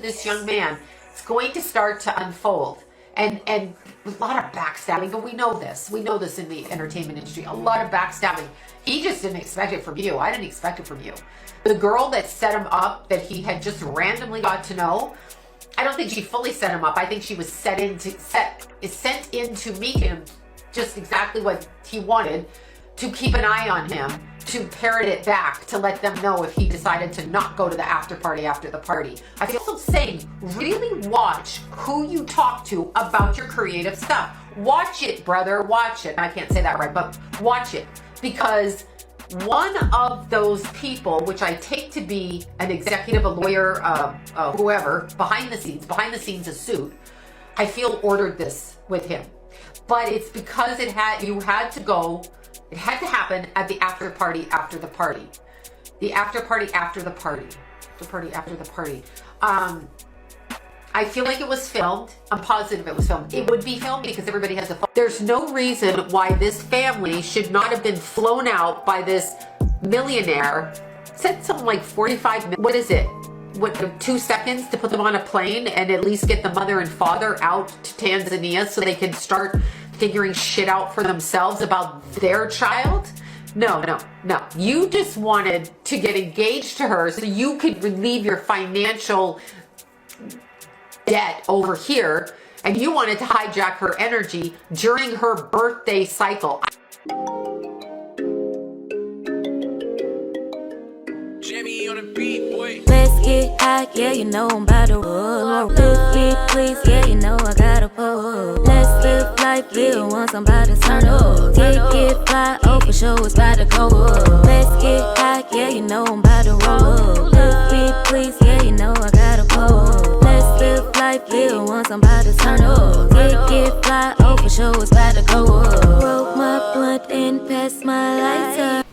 this young man, it's going to start to unfold. And a lot of backstabbing, and we know this in the entertainment industry, a lot of backstabbing. He just didn't expect it from you. I didn't expect it from you. The girl that set him up, that he had just randomly got to know, I don't think she fully set him up. I think she was sent in to meet him just exactly what he wanted, to keep an eye on him, to parrot it back, to let them know if he decided to not go to the after party after the party. I feel so saying, really watch who you talk to about your creative stuff. Watch it, brother, watch it. I can't say that right, but watch it. Because one of those people, which I take to be an executive, a lawyer, whoever, behind the scenes a suit, I feel ordered this with him. But it's because it had to happen at the after party after the party. The after party after the party. The party after the party. I feel like it was filmed. I'm positive it was filmed. It would be filmed because everybody has a phone. There's no reason why this family should not have been flown out by this millionaire. Said something like 45 minutes. What is it? What, 2 seconds to put them on a plane and at least get the mother and father out to Tanzania so they can start figuring shit out for themselves about their child? No. You just wanted to get engaged to her so you could relieve your financial debt over here, and you wanted to hijack her energy during her birthday cycle. Jimmy on the beat, boy. Let's get high, yeah, you know I'm about to roll. Let's get please, yeah, you know I gotta pull. Let's live life, yeah, once I'm about to turn up. Get fly, oh for sure it's about to go up. Let's get high, yeah, you know I'm about to roll. Let's get please, yeah, you know I gotta pull. Let's live life, yeah, once I'm about to turn up. Get fly, oh for sure it's about to go up. Roll my blunt and pass my lighter.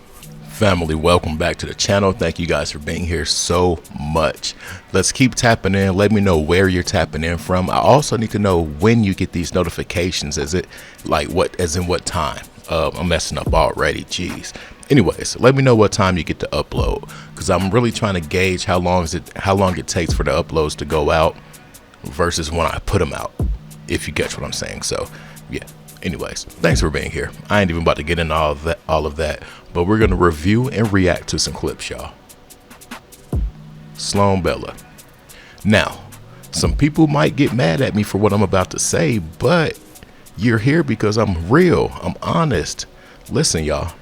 Family, welcome back to the channel. Thank you guys for being here so much. Let's keep tapping in. Let me know where you're tapping in from. I also need to know when you get these notifications. Is it like as in what time? I'm messing up already. Jeez. Anyways, let me know what time you get to upload, because I'm really trying to gauge how long it takes for the uploads to go out versus when I put them out, if you get what I'm saying. So yeah. Anyways, thanks for being here. I ain't even about to get into all of that, but we're gonna review and react to some clips, y'all. Sloan Bella. Now, some people might get mad at me for what I'm about to say, but you're here because I'm real, I'm honest. Listen, y'all.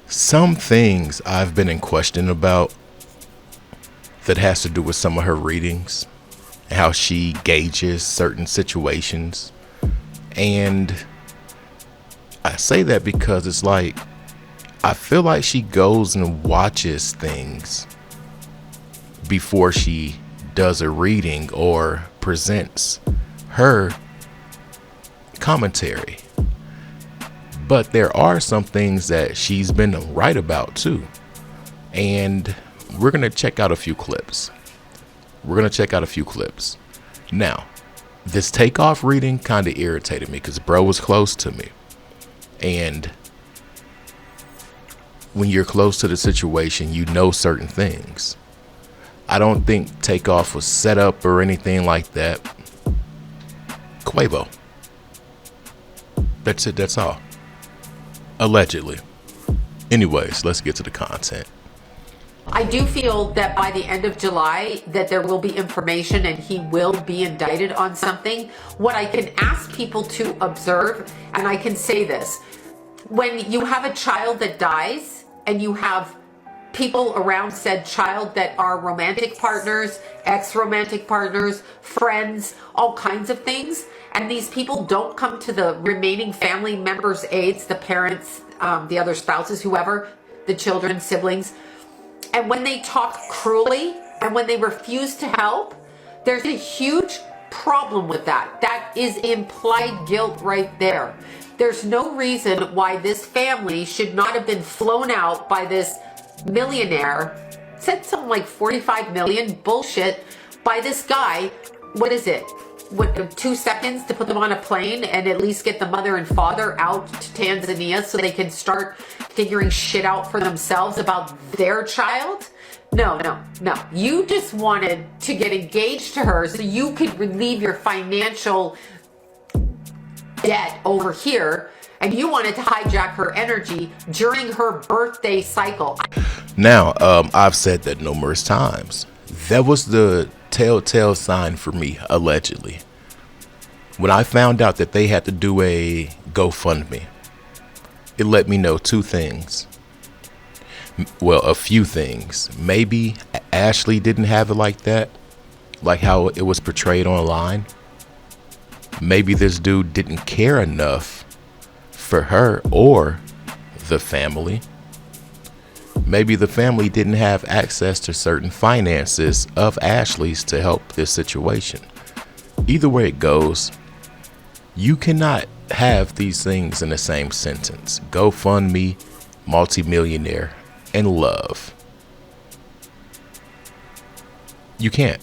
Some things I've been in question about that has to do with some of her readings, how she gauges certain situations. And I say that because it's like, I feel like she goes and watches things before she does a reading or presents her commentary. But there are some things that she's been right about too. And we're going to check out a few clips. Now, this Takeoff reading kind of irritated me because bro was close to me. And when you're close to the situation, you know certain things. I don't think Takeoff was set up or anything like that. Quavo. That's it, that's all. Allegedly. Anyways, let's get to the content. I do feel that by the end of July that there will be information and he will be indicted on something. What I can ask people to observe, and I can say this, when you have a child that dies and you have people around said child that are romantic partners, ex-romantic partners, friends, all kinds of things, and these people don't come to the remaining family members' aids, the parents, the other spouses, whoever, the children, siblings, and when they talk cruelly and when they refuse to help, there's a huge problem with that. That is implied guilt right there. There's no reason why this family should not have been flown out by this millionaire, said something like 45 million, bullshit, by this guy. What is it? What, 2 seconds to put them on a plane and at least get the mother and father out to Tanzania so they can start figuring shit out for themselves about their child? No. You just wanted to get engaged to her so you could relieve your financial debt over here, and you wanted to hijack her energy during her birthday cycle. Now, I've said that numerous times. That was the telltale sign for me, allegedly. When I found out that they had to do a GoFundMe, it let me know two things. Well, a few things. Maybe Ashlee didn't have it like that, like how it was portrayed online. Maybe this dude didn't care enough for her or the family. Maybe the family didn't have access to certain finances of Ashlee's to help this situation. Either way it goes, you cannot have these things in the same sentence. GoFundMe, multimillionaire, and love. You can't.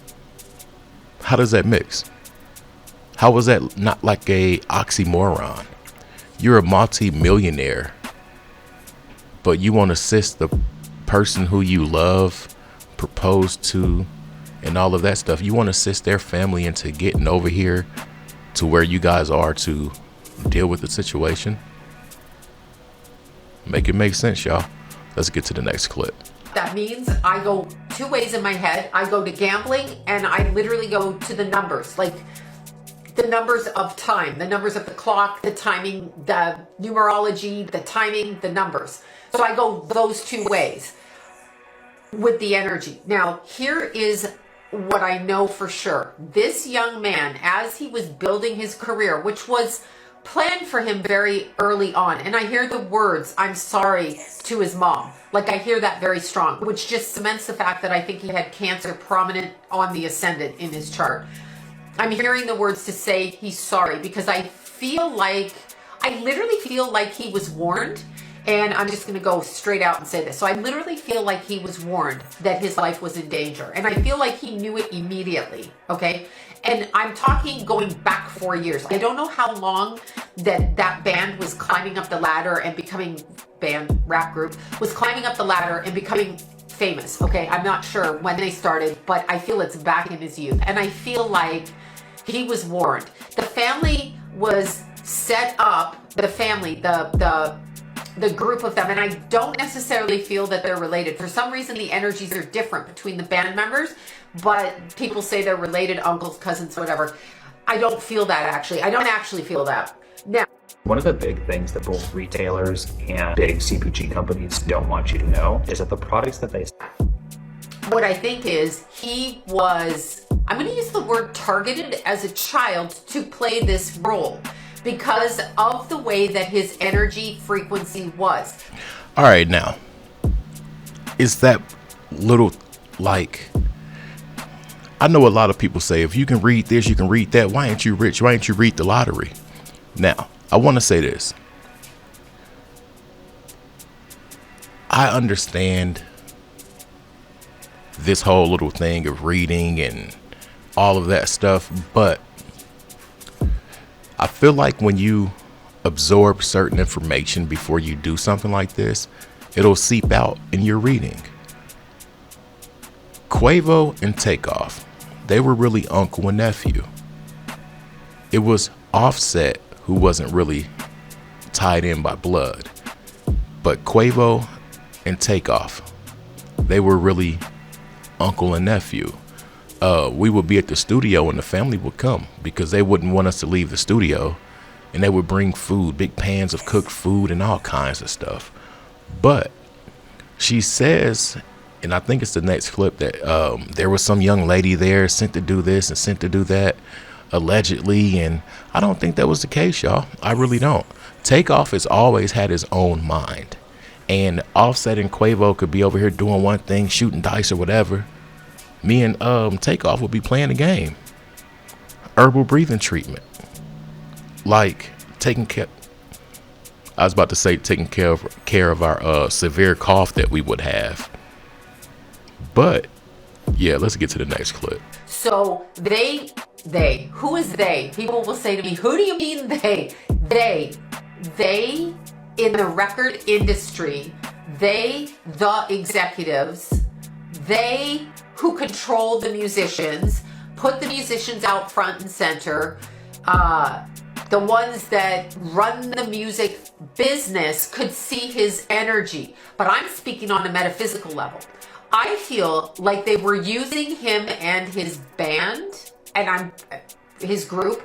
How does that mix? How is that not like a oxymoron? You're a multi-millionaire, but you want to assist the person who you love, propose to, and all of that stuff. You want to assist their family into getting over here to where you guys are to deal with the situation. Make it make sense, y'all. Let's get to the next clip. That means I go two ways in my head. I go to gambling, and I literally go to the numbers, like the numbers of time, the numbers of the clock, the timing, the numerology, the timing, the numbers. So I go those two ways with the energy. Now, here is what I know for sure. This young man, as he was building his career, which was planned for him very early on, and I hear the words, "I'm sorry," to his mom. Like, I hear that very strong, which just cements the fact that I think he had cancer prominent on the ascendant in his chart. I'm hearing the words to say he's sorry because I literally feel like he was warned. And I'm just going to go straight out and say this. So I literally feel like he was warned that his life was in danger. And I feel like he knew it immediately. Okay. And I'm talking going back 4 years. I don't know how long that band was climbing up the ladder and becoming rap group was climbing up the ladder and becoming famous. Okay. I'm not sure when they started, but I feel it's back in his youth. And I feel like he was warned. The family was set up, the group of them, and I don't necessarily feel that they're related. For some reason, the energies are different between the band members, but people say they're related, uncles, cousins, whatever. I don't feel that, actually. I don't actually feel that. Now, one of the big things that both retailers and big CPG companies don't want you to know is that the products that they what I think is he was, I'm going to use the word targeted as a child to play this role, because of the way that his energy frequency was. All right, now, is that little, like, I know a lot of people say, if you can read this, you can read that. Why ain't you rich? Why ain't you read the lottery? Now, I want to say this. I understand this whole little thing of reading and all of that stuff, but I feel like when you absorb certain information before you do something like this, it'll seep out in your reading. Quavo and Takeoff, they were really uncle and nephew. It was Offset who wasn't really tied in by blood, but Quavo and Takeoff, they were really uncle and nephew. We would be at the studio and the family would come because they wouldn't want us to leave the studio, and they would bring food, big pans of cooked food and all kinds of stuff. But she says, and I think it's the next clip, that there was some young lady there sent to do this and sent to do that, allegedly, and I don't think that was the case, y'all. I really don't. Takeoff has always had his own mind, and Offset and Quavo could be over here doing one thing, shooting dice or whatever. Me and Takeoff would be playing a game. Herbal breathing treatment. Like taking care of our severe cough that we would have. But yeah, let's get to the next clip. So they, who is they? People will say to me, who do you mean they? They in the record industry, the executives, they who control the musicians, put the musicians out front and center, the ones that run the music business could see his energy. But I'm speaking on a metaphysical level. I feel like they were using him and his band and his group.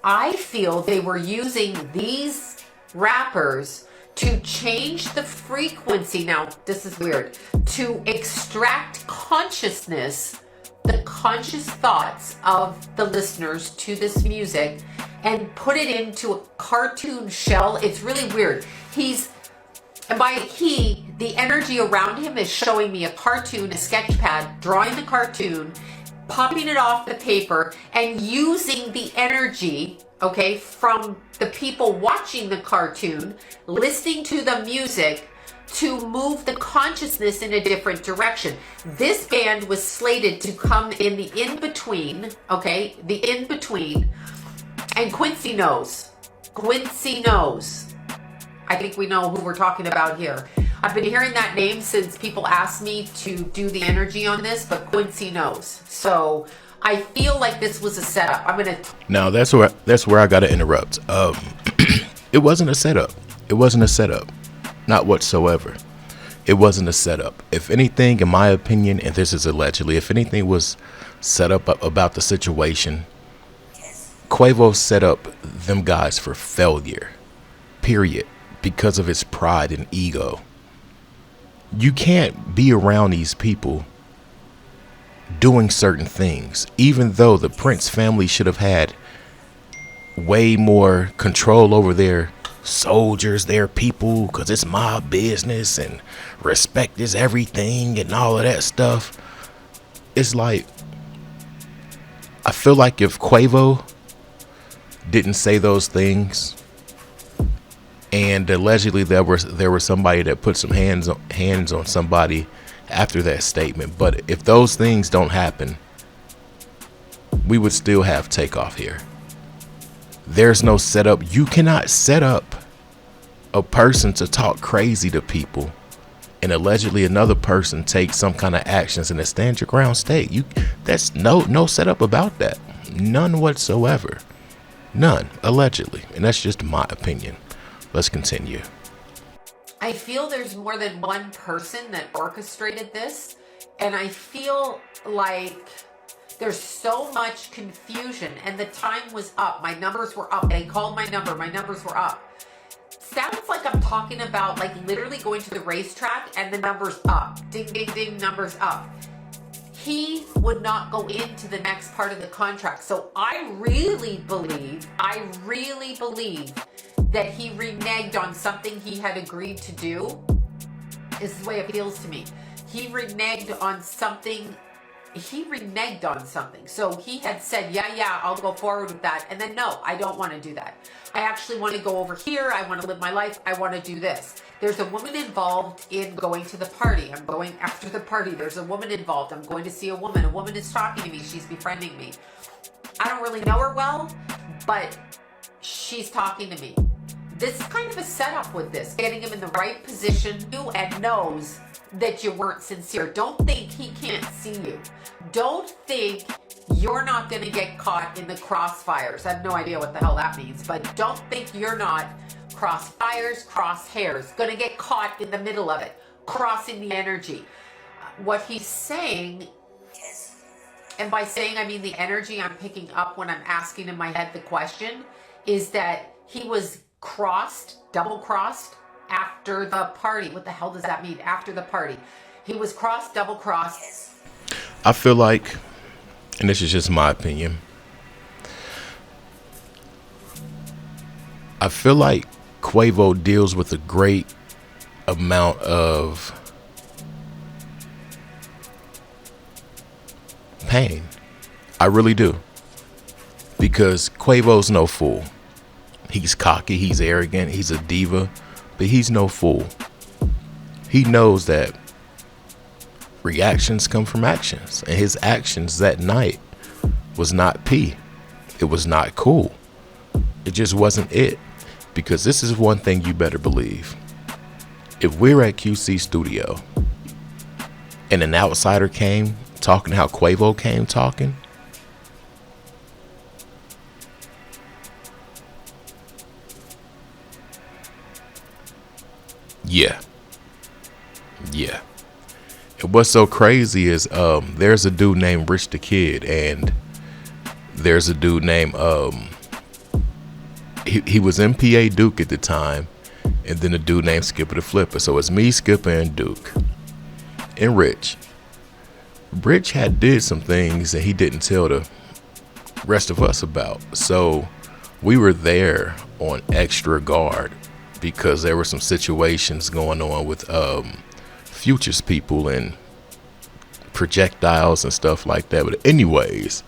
I feel they were using these rappers to change the frequency. Now, this is weird. To extract consciousness, the conscious thoughts of the listeners to this music, and put it into a cartoon shell. It's really weird. The energy around him is showing me a cartoon, a sketch pad, drawing the cartoon, popping it off the paper, and using the energy, okay, from the people watching the cartoon, listening to the music, to move the consciousness in a different direction. This band was slated to come in the in-between, okay, the in-between, and Quincy knows. I think we know who we're talking about here. I've been hearing that name since people asked me to do the energy on this, but Quincy knows. So I feel like this was a setup. Now that's where I gotta interrupt. It wasn't a setup. It wasn't a setup. Not whatsoever. It wasn't a setup. If anything, in my opinion, and this is allegedly, if anything was set up about the situation, Quavo set up them guys for failure. Period. Because of his pride and ego. You can't be around these people doing certain things, even though the Prince family should have had way more control over their soldiers, their people, because it's my business and respect is everything and all of that stuff. It's like, I feel like if Quavo didn't say those things, and allegedly there was somebody that put some hands on somebody after that statement, but if those things don't happen, we would still have Takeoff here. There's no setup. You cannot set up a person to talk crazy to people and allegedly another person take some kind of actions in a stand your ground state. That's no setup about that. None whatsoever. None, allegedly. And that's just my opinion. Let's continue. I feel there's more than one person that orchestrated this, and I feel like there's so much confusion, and the time was up. My numbers were up. They called my number. My numbers were up. Sounds like I'm talking about like literally going to the racetrack and the numbers up. Ding, ding, ding, numbers up. He would not go into the next part of the contract. So I really believe that he reneged on something he had agreed to do. This is the way it feels to me. He reneged on something. So he had said, yeah, I'll go forward with that. And then, no, I don't want to do that. I actually want to go over here. I want to live my life. I want to do this. There's a woman involved in going to the party. I'm going after the party. There's a woman involved. I'm going to see a woman. A woman is talking to me. She's befriending me. I don't really know her well, but she's talking to me. This is kind of a setup with this, getting him in the right position and knows that you weren't sincere. Don't think he can't see you. Don't think you're not going to get caught in the crossfires. I have no idea what the hell that means, but don't think you're not crosshairs, going to get caught in the middle of it, crossing the energy. What he's saying, and by saying I mean the energy I'm picking up when I'm asking in my head the question, is that he was double-crossed after the party. What the hell does that mean? After the party. He was double-crossed. I feel like, and this is just my opinion, I feel like Quavo deals with a great amount of pain. I really do. Because Quavo's no fool. He's cocky, he's arrogant, he's a diva, but he's no fool. He knows that reactions come from actions, and his actions that night was not P. It was not cool. It just wasn't it. Because this is one thing you better believe. If we're at QC Studio and an outsider came talking how Quavo came talking, yeah. And what's so crazy is there's a dude named Rich the Kid, and there's a dude named he was MPA Duke at the time, and then a dude named Skipper the Flipper. So it's me, Skipper, and Duke, and Rich. Rich had did some things that he didn't tell the rest of us about, so we were there on extra guard because there were some situations going on with Future's people and projectiles and stuff like that. But anyways,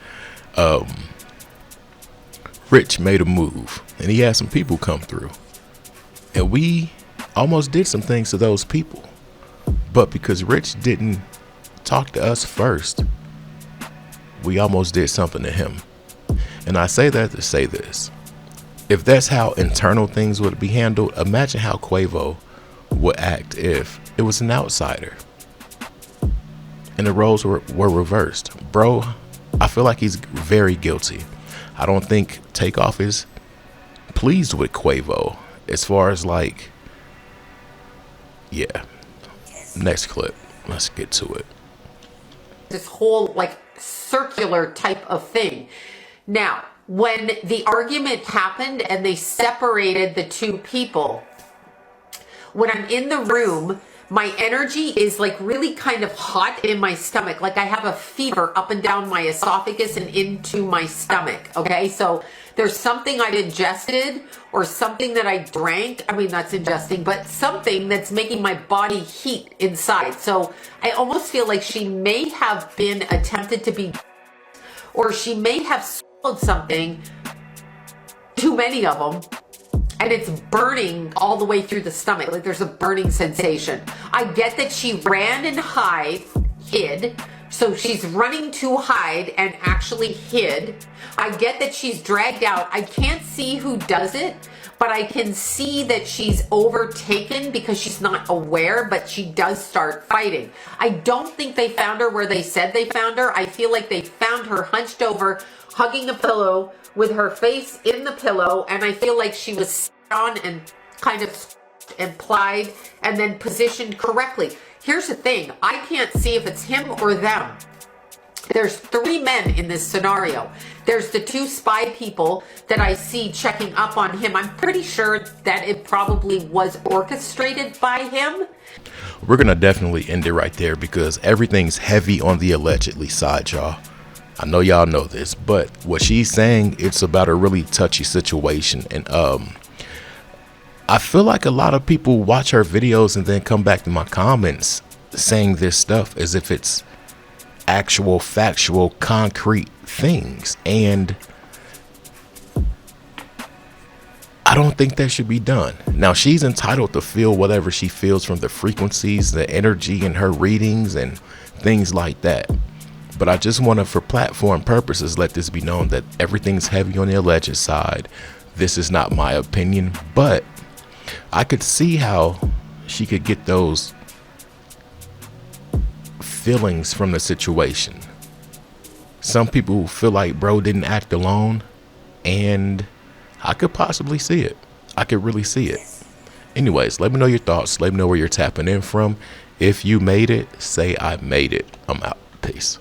Rich made a move, and he had some people come through, and we almost did some things to those people, but because Rich didn't talk to us first, we almost did something to him. And I say that to say this: if that's how internal things would be handled, imagine how Quavo would act if it was an outsider and the roles were reversed. Bro, I feel like he's very guilty. I don't think Takeoff is pleased with Quavo as far as like, yeah. Next clip, let's get to it. This whole like circular type of thing. Now, when the argument happened and they separated the two people, when I'm in the room, my energy is like really kind of hot in my stomach. Like I have a fever up and down my esophagus and into my stomach. Okay, so there's something I've ingested or something that I drank. I mean, that's ingesting, but something that's making my body heat inside. So I almost feel like she may have been attempted to be, or she may have swallowed something, too many of them, and it's burning all the way through the stomach. Like there's a burning sensation. I get that she ran and hid. So she's running to hide and actually hid. I get that she's dragged out. I can't see who does it, but I can see that she's overtaken because she's not aware, but she does start fighting. I don't think they found her where they said they found her. I feel like they found her hunched over, hugging a pillow with her face in the pillow, and I feel like she was on and kind of implied and then positioned correctly. Here's the thing, I can't see if it's him or them. There's 3 men in this scenario. There's the 2 spy people that I see checking up on him. I'm pretty sure that it probably was orchestrated by him. We're gonna definitely end it right there because everything's heavy on the allegedly side, y'all. I know y'all know this, but what she's saying, it's about a really touchy situation. And I feel like a lot of people watch her videos and then come back to my comments saying this stuff as if it's actual factual concrete things, and I don't think that should be done. Now, she's entitled to feel whatever she feels from the frequencies, the energy in her readings and things like that. But I just want to, for platform purposes, let this be known that everything's heavy on the alleged side. This is not my opinion, but I could see how she could get those feelings from the situation. Some people feel like bro didn't act alone, and I could possibly see it. I could really see it. Anyways, let me know your thoughts. Let me know where you're tapping in from. If you made it, say I made it. I'm out. Peace.